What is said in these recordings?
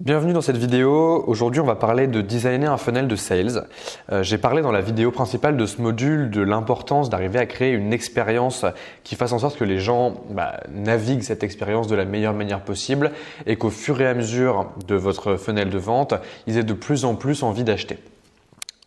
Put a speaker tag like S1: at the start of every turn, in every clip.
S1: Bienvenue dans cette vidéo. Aujourd'hui, on va parler de designer un funnel de sales. J'ai parlé dans la vidéo principale de ce module de l'importance d'arriver à créer une expérience qui fasse en sorte que les gens naviguent cette expérience de la meilleure manière possible et qu'au fur et à mesure de votre funnel de vente, ils aient de plus en plus envie d'acheter.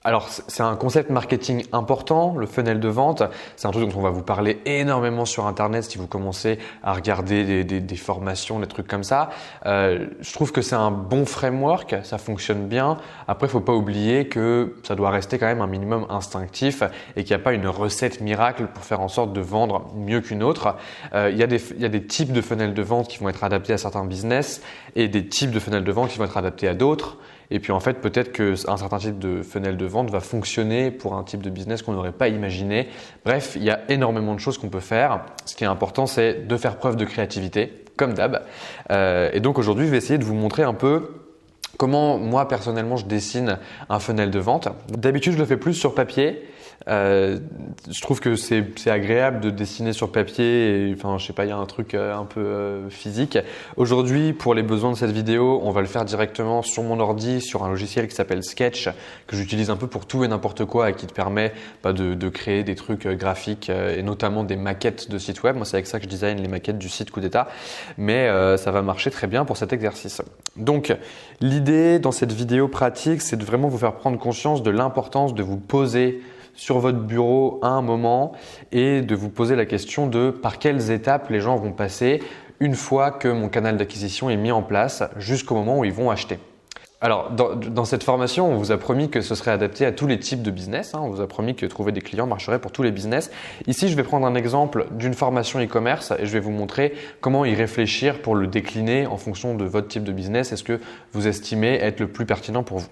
S1: Alors, c'est un concept marketing important, le funnel de vente. C'est un truc dont on va vous parler énormément sur Internet si vous commencez à regarder des formations, des trucs comme ça. Je trouve que c'est un bon framework, ça fonctionne bien. Après, il ne faut pas oublier que ça doit rester quand même un minimum instinctif et qu'il n'y a pas une recette miracle pour faire en sorte de vendre mieux qu'une autre. Il y a des types de funnels de vente qui vont être adaptés à certains business et des types de funnels de vente qui vont être adaptés à d'autres. Et puis en fait, peut-être qu'un certain type de funnel de vente va fonctionner pour un type de business qu'on n'aurait pas imaginé. Bref, il y a énormément de choses qu'on peut faire. Ce qui est important, c'est de faire preuve de créativité, comme d'hab. Et donc aujourd'hui, je vais essayer de vous montrer un peu comment moi personnellement je dessine un funnel de vente. D'habitude, je le fais plus sur papier. Je trouve que c'est agréable de dessiner sur papier et je sais pas, il y a un truc un peu physique. Aujourd'hui, pour les besoins de cette vidéo, on va le faire directement sur mon ordi, sur un logiciel qui s'appelle Sketch, que j'utilise un peu pour tout et n'importe quoi et qui te permet de créer des trucs graphiques et notamment des maquettes de sites web. Moi, c'est avec ça que je design les maquettes du site Coup d'État, mais ça va marcher très bien pour cet exercice. Donc, l'idée dans cette vidéo pratique, c'est de vraiment vous faire prendre conscience de l'importance de vous poser sur votre bureau à un moment et de vous poser la question de par quelles étapes les gens vont passer une fois que mon canal d'acquisition est mis en place jusqu'au moment où ils vont acheter. Alors, dans cette formation, on vous a promis que ce serait adapté à tous les types de business. On vous a promis que trouver des clients marcherait pour tous les business. Ici, je vais prendre un exemple d'une formation e-commerce et je vais vous montrer comment y réfléchir pour le décliner en fonction de votre type de business et ce que vous estimez être le plus pertinent pour vous.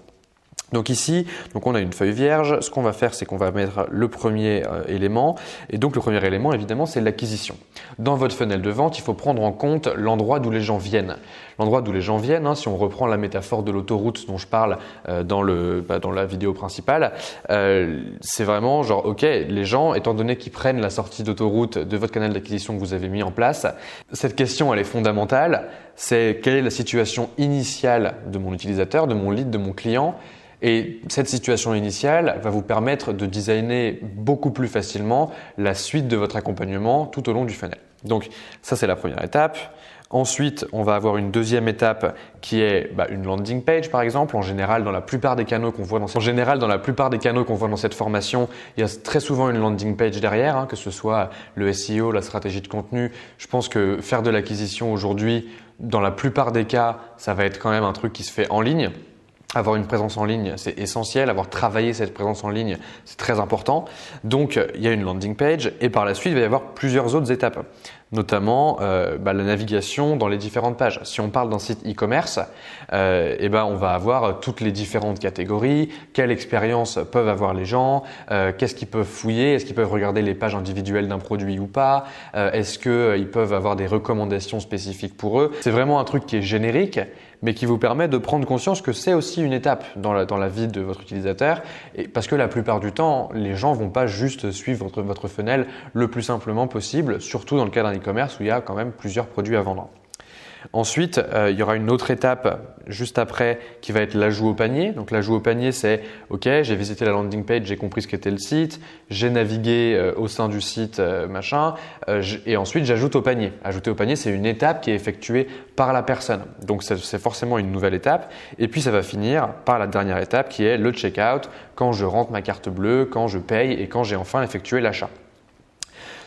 S1: Donc ici, on a une feuille vierge. Ce qu'on va faire, c'est qu'on va mettre le premier élément. Et donc le premier élément, évidemment, c'est l'acquisition. Dans votre funnel de vente, il faut prendre en compte l'endroit d'où les gens viennent. L'endroit d'où les gens viennent, si on reprend la métaphore de l'autoroute dont je parle dans la vidéo principale, c'est vraiment genre, ok, les gens, étant donné qu'ils prennent la sortie d'autoroute de votre canal d'acquisition que vous avez mis en place, cette question, elle est fondamentale. C'est quelle est la situation initiale de mon utilisateur, de mon lead, de mon client? Et cette situation initiale va vous permettre de designer beaucoup plus facilement la suite de votre accompagnement tout au long du funnel. Donc ça, c'est la première étape. Ensuite, on va avoir une deuxième étape qui est une landing page par exemple. En général, dans la plupart des canaux qu'on voit dans cette formation, il y a très souvent une landing page derrière, que ce soit le SEO, la stratégie de contenu. Je pense que faire de l'acquisition aujourd'hui, dans la plupart des cas, ça va être quand même un truc qui se fait en ligne. Avoir une présence en ligne, c'est essentiel. Avoir travaillé cette présence en ligne, c'est très important. Donc, il y a une landing page et par la suite, il va y avoir plusieurs autres étapes, notamment la navigation dans les différentes pages. Si on parle d'un site e-commerce, on va avoir toutes les différentes catégories, quelle expérience peuvent avoir les gens, qu'est-ce qu'ils peuvent fouiller, est-ce qu'ils peuvent regarder les pages individuelles d'un produit ou pas, est-ce qu'ils peuvent avoir des recommandations spécifiques pour eux. C'est vraiment un truc qui est générique, mais qui vous permet de prendre conscience que c'est aussi une étape dans la vie de votre utilisateur. Et parce que la plupart du temps, les gens vont pas juste suivre votre funnel le plus simplement possible, surtout dans le cas d'un e-commerce où il y a quand même plusieurs produits à vendre. Ensuite, il y aura une autre étape juste après qui va être l'ajout au panier. Donc l'ajout au panier, c'est OK, j'ai visité la landing page, j'ai compris ce qu'était le site, j'ai navigué au sein du site et ensuite j'ajoute au panier. Ajouter au panier, c'est une étape qui est effectuée par la personne. Donc c'est forcément une nouvelle étape. Et puis ça va finir par la dernière étape qui est le checkout, quand je rentre ma carte bleue, quand je paye et quand j'ai enfin effectué l'achat.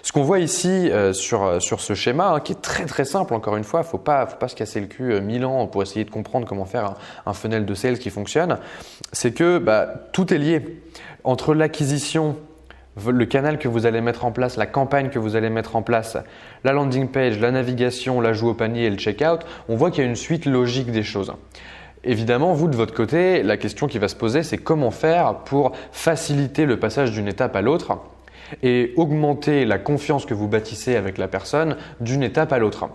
S1: Ce qu'on voit ici sur ce schéma, qui est très très simple, encore une fois, faut pas se casser le cul 1000 ans pour essayer de comprendre comment faire un funnel de sales qui fonctionne, c'est que tout est lié entre l'acquisition, le canal que vous allez mettre en place, la campagne que vous allez mettre en place, la landing page, la navigation, l'ajout au panier et le checkout. On voit qu'il y a une suite logique des choses. Évidemment, vous de votre côté, la question qui va se poser, c'est comment faire pour faciliter le passage d'une étape à l'autre et augmenter la confiance que vous bâtissez avec la personne d'une étape à l'autre.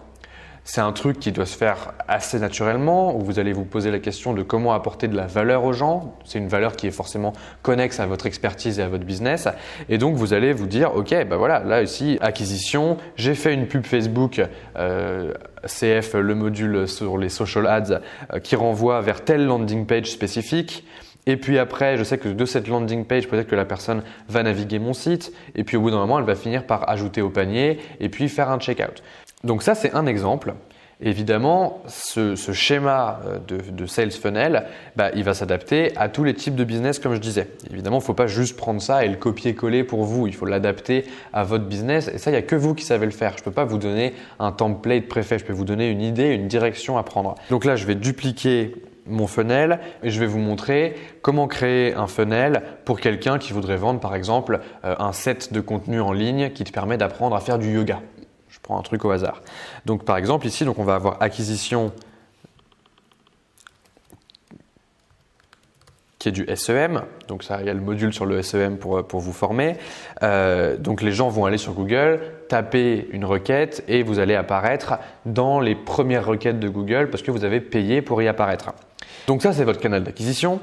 S1: C'est un truc qui doit se faire assez naturellement, où vous allez vous poser la question de comment apporter de la valeur aux gens. C'est une valeur qui est forcément connexe à votre expertise et à votre business. Et donc, vous allez vous dire, OK, bah voilà, là ici, acquisition, j'ai fait une pub Facebook, CF, le module sur les social ads, qui renvoie vers telle landing page spécifique. Et puis après, je sais que de cette landing page, peut-être que la personne va naviguer mon site. Et puis au bout d'un moment, elle va finir par ajouter au panier et puis faire un checkout. Donc ça, c'est un exemple. Évidemment, ce schéma de sales funnel, il va s'adapter à tous les types de business comme je disais. Évidemment, il ne faut pas juste prendre ça et le copier-coller pour vous. Il faut l'adapter à votre business et ça, il n'y a que vous qui savez le faire. Je ne peux pas vous donner un template préfet, je peux vous donner une idée, une direction à prendre. Donc là, je vais dupliquer mon funnel et je vais vous montrer comment créer un funnel pour quelqu'un qui voudrait vendre par exemple un set de contenu en ligne qui te permet d'apprendre à faire du yoga. Je prends un truc au hasard. Donc par exemple ici, on va avoir acquisition qui est du SEM. Donc ça, il y a le module sur le SEM pour vous former. Donc les gens vont aller sur Google, taper une requête et vous allez apparaître dans les premières requêtes de Google parce que vous avez payé pour y apparaître. Donc ça, c'est votre canal d'acquisition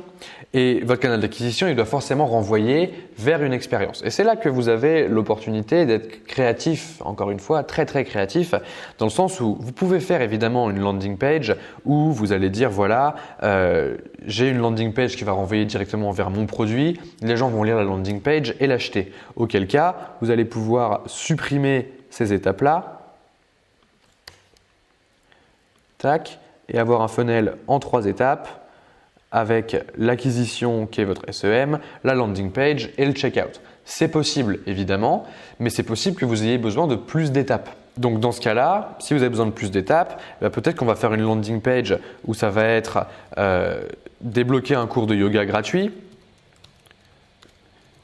S1: et votre canal d'acquisition, il doit forcément renvoyer vers une expérience. Et c'est là que vous avez l'opportunité d'être créatif, encore une fois, très très créatif, dans le sens où vous pouvez faire évidemment une landing page où vous allez dire voilà, j'ai une landing page qui va renvoyer directement vers mon produit, les gens vont lire la landing page et l'acheter. Auquel cas, vous allez pouvoir supprimer ces étapes-là. Tac. Et avoir un funnel en 3 étapes avec l'acquisition qui est votre SEM, la landing page et le checkout. C'est possible évidemment, mais c'est possible que vous ayez besoin de plus d'étapes. Donc dans ce cas-là, si vous avez besoin de plus d'étapes, peut-être qu'on va faire une landing page où ça va être débloquer un cours de yoga gratuit,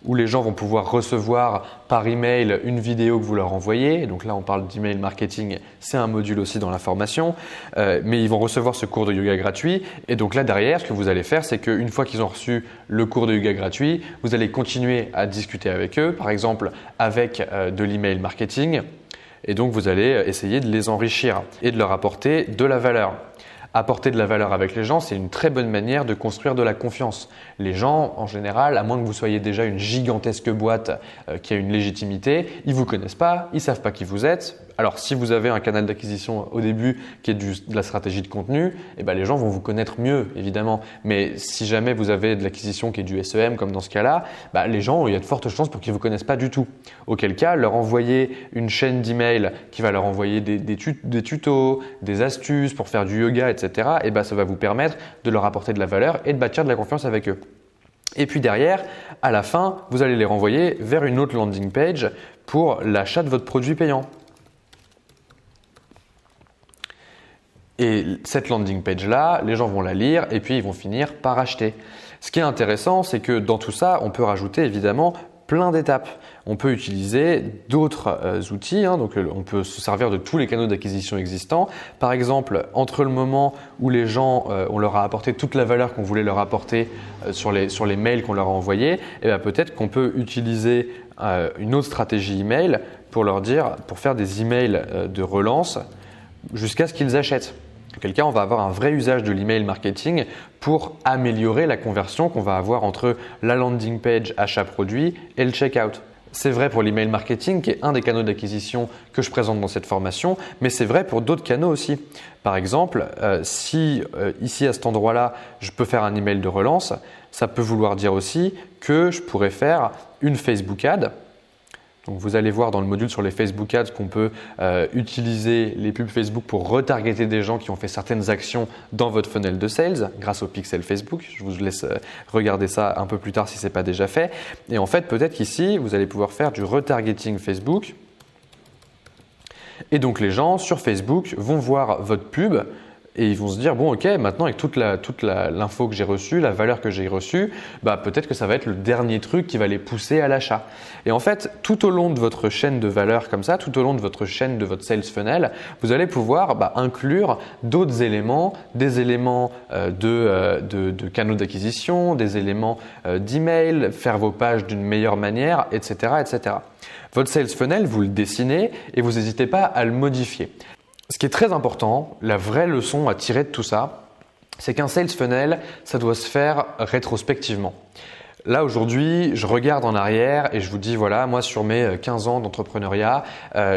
S1: où les gens vont pouvoir recevoir par email une vidéo que vous leur envoyez. Donc là, on parle d'email marketing, c'est un module aussi dans la formation. Mais ils vont recevoir ce cours de yoga gratuit. Et donc là, derrière, ce que vous allez faire, c'est qu'une fois qu'ils ont reçu le cours de yoga gratuit, vous allez continuer à discuter avec eux, par exemple avec de l'email marketing. Et donc, vous allez essayer de les enrichir et de leur apporter de la valeur. Apporter de la valeur avec les gens, c'est une très bonne manière de construire de la confiance. Les gens, en général, à moins que vous soyez déjà une gigantesque boîte qui a une légitimité, ils ne vous connaissent pas, ils ne savent pas qui vous êtes. Alors, si vous avez un canal d'acquisition au début qui est de la stratégie de contenu, les gens vont vous connaître mieux, évidemment. Mais si jamais vous avez de l'acquisition qui est du SEM, comme dans ce cas-là, les gens, il y a de fortes chances pour qu'ils ne vous connaissent pas du tout. Auquel cas, leur envoyer une chaîne d'email qui va leur envoyer des tutos, des astuces pour faire du yoga, etc. Ça va vous permettre de leur apporter de la valeur et de bâtir de la confiance avec eux. Et puis derrière, à la fin, vous allez les renvoyer vers une autre landing page pour l'achat de votre produit payant. Et cette landing page-là, les gens vont la lire et puis ils vont finir par acheter. Ce qui est intéressant, c'est que dans tout ça, on peut rajouter évidemment plein d'étapes. On peut utiliser d'autres outils, donc on peut se servir de tous les canaux d'acquisition existants. Par exemple, entre le moment où les gens, on leur a apporté toute la valeur qu'on voulait leur apporter sur les mails qu'on leur a envoyés, peut-être qu'on peut utiliser une autre stratégie email pour leur dire, pour faire des emails de relance jusqu'à ce qu'ils achètent. Auquel cas, on va avoir un vrai usage de l'email marketing pour améliorer la conversion qu'on va avoir entre la landing page achat produit et le checkout. C'est vrai pour l'email marketing qui est un des canaux d'acquisition que je présente dans cette formation, mais c'est vrai pour d'autres canaux aussi. Par exemple, si ici à cet endroit-là, je peux faire un email de relance, ça peut vouloir dire aussi que je pourrais faire une Facebook ad. Donc vous allez voir dans le module sur les Facebook Ads qu'on peut utiliser les pubs Facebook pour retargeter des gens qui ont fait certaines actions dans votre funnel de sales grâce au pixel Facebook. Je vous laisse regarder ça un peu plus tard si ce n'est pas déjà fait. Et en fait, peut-être qu'ici, vous allez pouvoir faire du retargeting Facebook. Et donc les gens sur Facebook vont voir votre pub et ils vont se dire bon ok, maintenant avec toute l'info que j'ai reçue, la valeur que j'ai reçue, peut-être que ça va être le dernier truc qui va les pousser à l'achat. Et en fait, tout au long de votre chaîne de valeur comme ça, tout au long de votre chaîne de votre sales funnel, vous allez pouvoir inclure d'autres éléments, des éléments de canaux d'acquisition, des éléments d'email, faire vos pages d'une meilleure manière, etc., etc. Votre sales funnel, vous le dessinez et vous n'hésitez pas à le modifier. Ce qui est très important, la vraie leçon à tirer de tout ça, c'est qu'un sales funnel, ça doit se faire rétrospectivement. Là aujourd'hui, je regarde en arrière et je vous dis voilà, moi sur mes 15 ans d'entrepreneuriat,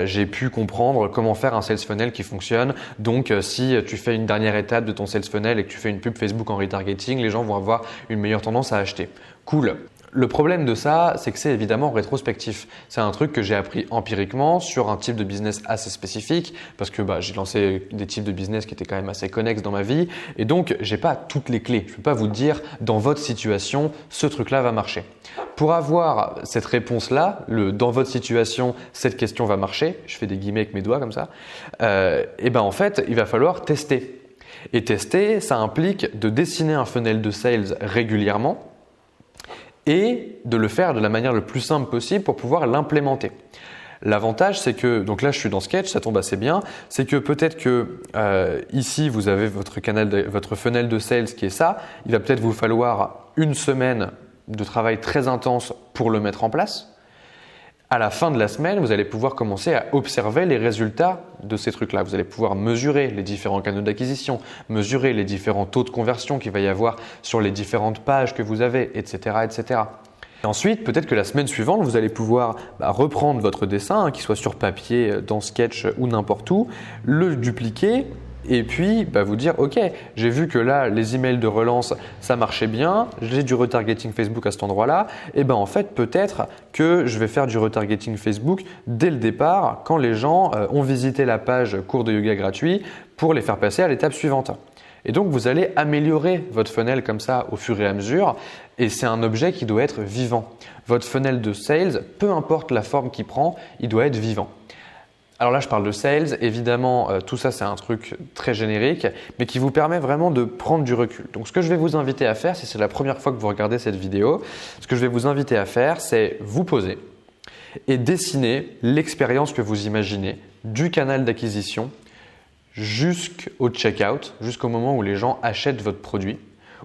S1: j'ai pu comprendre comment faire un sales funnel qui fonctionne. Donc si tu fais une dernière étape de ton sales funnel et que tu fais une pub Facebook en retargeting, les gens vont avoir une meilleure tendance à acheter. Cool. Le problème de ça, c'est que c'est évidemment rétrospectif. C'est un truc que j'ai appris empiriquement sur un type de business assez spécifique parce que j'ai lancé des types de business qui étaient quand même assez connexes dans ma vie et donc j'ai pas toutes les clés. Je peux pas vous dire dans votre situation, ce truc-là va marcher. Pour avoir cette réponse-là, dans votre situation, cette question va marcher, je fais des guillemets avec mes doigts comme ça, en fait, il va falloir tester. Et tester, ça implique de dessiner un funnel de sales régulièrement et de le faire de la manière le plus simple possible pour pouvoir l'implémenter. L'avantage, c'est que, donc là je suis dans Sketch, ça tombe assez bien, c'est que peut-être que ici vous avez votre funnel de sales qui est ça, il va peut-être vous falloir une semaine de travail très intense pour le mettre en place. À la fin de la semaine, vous allez pouvoir commencer à observer les résultats de ces trucs-là. Vous allez pouvoir mesurer les différents canaux d'acquisition, mesurer les différents taux de conversion qu'il va y avoir sur les différentes pages que vous avez, etc. etc. Et ensuite, peut-être que la semaine suivante, vous allez pouvoir reprendre votre dessin, qu'il soit sur papier, dans Sketch ou n'importe où, le dupliquer et puis vous dire ok, j'ai vu que là les emails de relance ça marchait bien, j'ai du retargeting Facebook à cet endroit-là, et en fait peut-être que je vais faire du retargeting Facebook dès le départ quand les gens ont visité la page cours de yoga gratuit pour les faire passer à l'étape suivante. Et donc vous allez améliorer votre funnel comme ça au fur et à mesure et c'est un objet qui doit être vivant. Votre funnel de sales, peu importe la forme qu'il prend, il doit être vivant. Alors là, je parle de sales. Évidemment, tout ça, c'est un truc très générique, mais qui vous permet vraiment de prendre du recul. Donc, ce que je vais vous inviter à faire, si c'est la première fois que vous regardez cette vidéo, ce que je vais vous inviter à faire, c'est vous poser et dessiner l'expérience que vous imaginez du canal d'acquisition jusqu'au checkout, jusqu'au moment où les gens achètent votre produit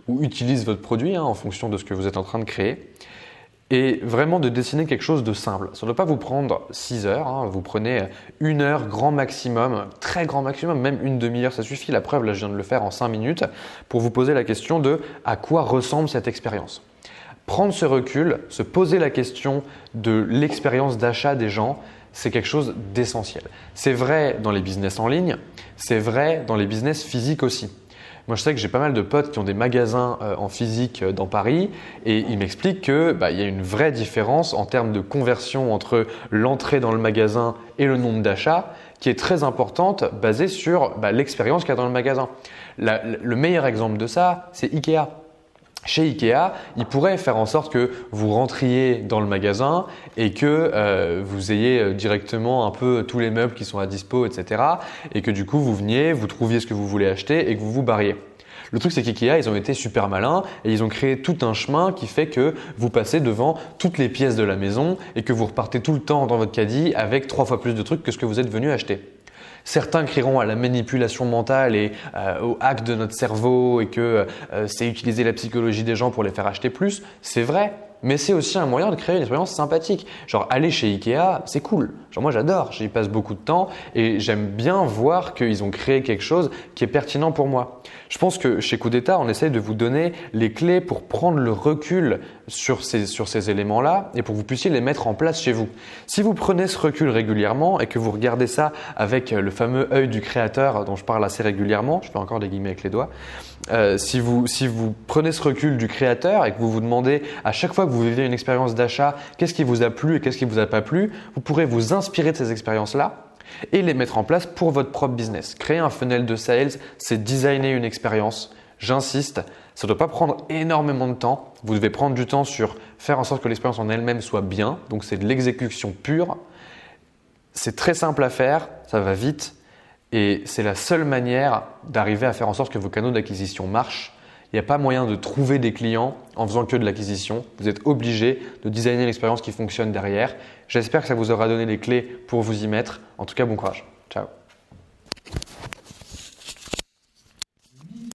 S1: ou utilisent votre produit en fonction de ce que vous êtes en train de créer. Et vraiment de dessiner quelque chose de simple. Ça ne doit pas vous prendre 6 heures, vous prenez 1 heure grand maximum, très grand maximum, même une demi-heure ça suffit. La preuve, là je viens de le faire en 5 minutes pour vous poser la question de à quoi ressemble cette expérience. Prendre ce recul, se poser la question de l'expérience d'achat des gens, c'est quelque chose d'essentiel. C'est vrai dans les business en ligne, c'est vrai dans les business physiques aussi. Moi, je sais que j'ai pas mal de potes qui ont des magasins en physique dans Paris et ils m'expliquent qu'il y a une vraie différence en termes de conversion entre l'entrée dans le magasin et le nombre d'achats qui est très importante basée sur l'expérience qu'il y a dans le magasin. Le meilleur exemple de ça, c'est Ikea. Chez Ikea, ils pourraient faire en sorte que vous rentriez dans le magasin et que vous ayez directement un peu tous les meubles qui sont à dispo, etc. Et que du coup, vous veniez, vous trouviez ce que vous voulez acheter et que vous vous barriez. Le truc, c'est qu'IKEA, ils ont été super malins et ils ont créé tout un chemin qui fait que vous passez devant toutes les pièces de la maison et que vous repartez tout le temps dans votre caddie avec 3 fois plus de trucs que ce que vous êtes venu acheter. Certains crieront à la manipulation mentale et au hack de notre cerveau et que c'est utiliser la psychologie des gens pour les faire acheter plus. C'est vrai, mais c'est aussi un moyen de créer une expérience sympathique. Genre aller chez Ikea, c'est cool. Genre moi j'adore, j'y passe beaucoup de temps et j'aime bien voir qu'ils ont créé quelque chose qui est pertinent pour moi. Je pense que chez Coup d'État, on essaie de vous donner les clés pour prendre le recul sur ces éléments-là et pour que vous puissiez les mettre en place chez vous. Si vous prenez ce recul régulièrement et que vous regardez ça avec le fameux œil du créateur dont je parle assez régulièrement, je fais encore des guillemets avec les doigts, si vous prenez ce recul du créateur et que vous vous demandez à chaque fois que vous vivez une expérience d'achat, qu'est-ce qui vous a plu et qu'est-ce qui vous a pas plu, vous pourrez vous inspirer de ces expériences-là et les mettre en place pour votre propre business. Créer un funnel de sales, c'est designer une expérience. J'insiste, ça ne doit pas prendre énormément de temps. Vous devez prendre du temps sur faire en sorte que l'expérience en elle-même soit bien. Donc, c'est de l'exécution pure. C'est très simple à faire, ça va vite et c'est la seule manière d'arriver à faire en sorte que vos canaux d'acquisition marchent. Il n'y a pas moyen de trouver des clients en faisant que de l'acquisition. Vous êtes obligé de designer l'expérience qui fonctionne derrière. J'espère que ça vous aura donné les clés pour vous y mettre. En tout cas, bon courage. Ciao.